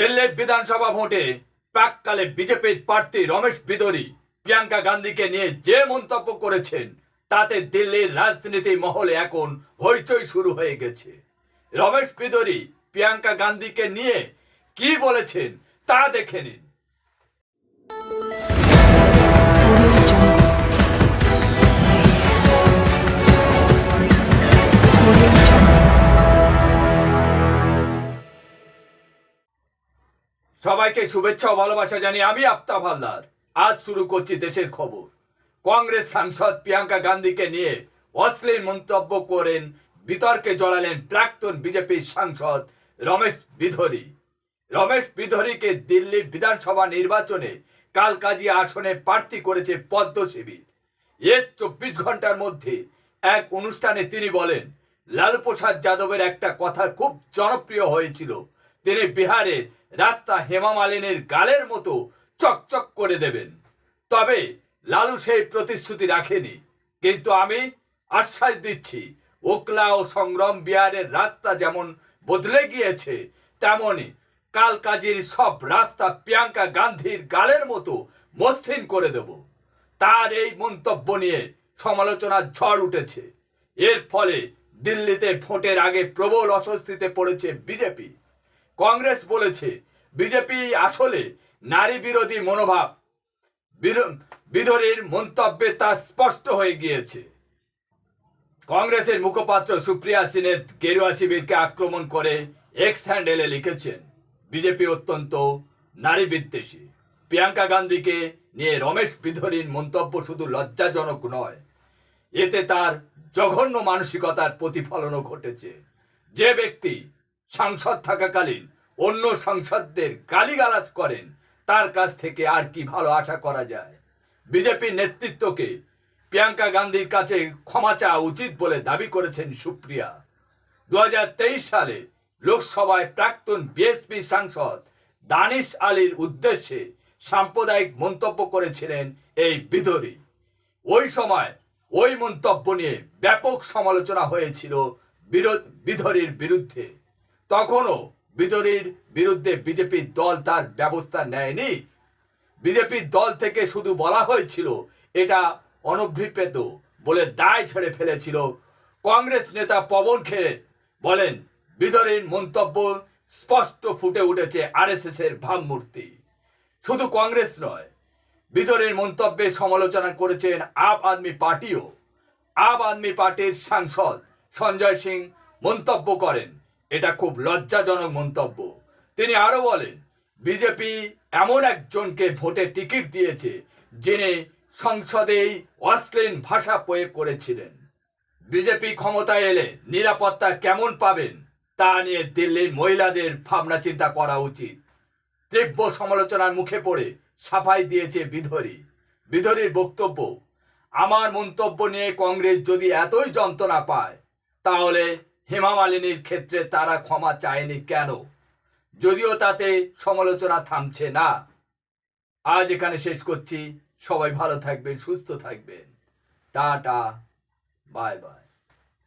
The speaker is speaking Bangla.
দিল্লির বিধানসভা ভোটে প্রাককালে বিজেপির প্রার্থী রমেশ বিধুরি প্রিয়াঙ্কা গান্ধীকে নিয়ে যে মন্তব্য করেছেন তাতে দিল্লির রাজনীতি মহলে এখন হইচই শুরু হয়ে গেছে। রমেশ বিধুরি প্রিয়াঙ্কা গান্ধীকে নিয়ে কি বলেছেন তা দেখে নিন। সবাইকে শুভেচ্ছা ও ভালোবাসা জানিয়ে আমি আফতাব হালদার। আজ শুরু করছি দেশের খবর। কংগ্রেস সাংসদ প্রিয়াঙ্কা গান্ধীকে নিয়ে অশ্লীল মন্তব্য করেন বিতর্কে জড়ালেন প্রাক্তন বিজেপির সাংসদ রমেশ বিধুরি। রমেশ বিধুরিকে দিল্লির বিধানসভা নির্বাচনে কালকাজিয়া আসনে প্রার্থী করেছে পদ্ম শিবির। এর 24 ঘন্টার মধ্যে এক অনুষ্ঠানে তিনি বলেন, লালু প্রসাদ যাদবের একটা কথা খুব জনপ্রিয় হয়েছিল, তিনি বিহারের রাস্তা হেমা মালিনীর গালের মতো চকচক করে দেবেন। তবে লালু সেই প্রতিশ্রুতি রাখেনি, কিন্তু আমি আশ্বাস দিচ্ছি ওকলা ও সংগ্রাম বিহারের রাস্তা যেমন বদলে গিয়েছে তেমনি কালকাজির সব রাস্তা প্রিয়াঙ্কা গান্ধীর গালের মতো মসৃণ করে দেব। তার এই মন্তব্য নিয়ে সমালোচনার ঝড় উঠেছে। এর ফলে দিল্লিতে ভোটের আগে প্রবল অস্বস্তিতে পড়েছে বিজেপি। কংগ্রেস বলেছে বিজেপি আসলে নারী বিরোধী মনোভাব। বিধুরির মন্তব্যে তা স্পষ্ট হয়ে গিয়েছে। কংগ্রেসের মুখপাত্র সুপ্রিয়া সিনে গেরুয়া শিবিরকে আক্রমণ করে এক্স হ্যান্ডেলে লিখেছেন, বিজেপি অত্যন্ত নারী বিদ্বেষী। প্রিয়াঙ্কা গান্ধীকে নিয়ে রমেশ বিধুরির মন্তব্য শুধু লজ্জাজনক নয়, এতে তার জঘন্য মানসিকতার প্রতিফলনও ঘটেছে। যে ব্যক্তি সাংসদ থাকাকালীন অন্য সাংসদদের গালিগালাজ করেন তার কাছ থেকে আর কি ভালো আশা করা যায়। বিজেপির নেতৃত্বকে প্রিয়াঙ্কা গান্ধীর কাছে ক্ষমা চাওয়া উচিত বলে দাবি করেছেন সুপ্রিয়া। 2023 সালে লোকসভায় প্রাক্তন বিএসপি সাংসদ দানিশ আলীর উদ্দেশ্যে সাম্প্রদায়িক মন্তব্য করেছিলেন এই বিধুরি। ওই সময় ওই মন্তব্য নিয়ে ব্যাপক সমালোচনা হয়েছিল বিধুরির বিরুদ্ধে। তখনও বিধুরির বিরুদ্ধে বিজেপির দল তার ব্যবস্থা নেয়নি। বিজেপির দল থেকে শুধু বলা হয়েছিল এটা অনভিপ্রেত বলে দায় ছেড়ে ফেলেছিল। কংগ্রেস নেতা পবন খেরে বলেন, বিধুরির মন্তব্য স্পষ্ট ফুটে উঠেছে আরএসএস এর ভাবমূর্তি। শুধু কংগ্রেস নয়, বিধুরির মন্তব্যে সমালোচনা করেছেন আম আদমি পার্টিও। আম আদমি পার্টির সাংসদ সঞ্জয় সিং মন্তব্য করেন, এটা খুব লজ্জাজনক মন্তব্য। তিনি আরো বলেন, বিজেপি এমন একজনকে ভোটে টিকিট দিয়েছে যিনি সংসদেই অশ্লীল ভাষা প্রয়োগ করেছিলেন। বিজেপি ক্ষমতায় এলে নিরাপত্তা কেমন পাবেন তা নিয়ে দিল্লির মহিলাদের ভাবনা চিন্তা করা উচিত। তীব্র সমালোচনার মুখে পড়ে সাফাই দিয়েছে বিধুরি। বিধুরির বক্তব্য, আমার মন্তব্য নিয়ে কংগ্রেস যদি এতই যন্ত্রণা পায় তাহলে হেমা মালিনীর ক্ষেত্রে তারা ক্ষমা চায়নি কেন? যদিও তাতে সমালোচনা থামছে না। আজ এখানে শেষ করছি। সবাই ভালো থাকবেন, সুস্থ থাকবেন। Tata, bye bye.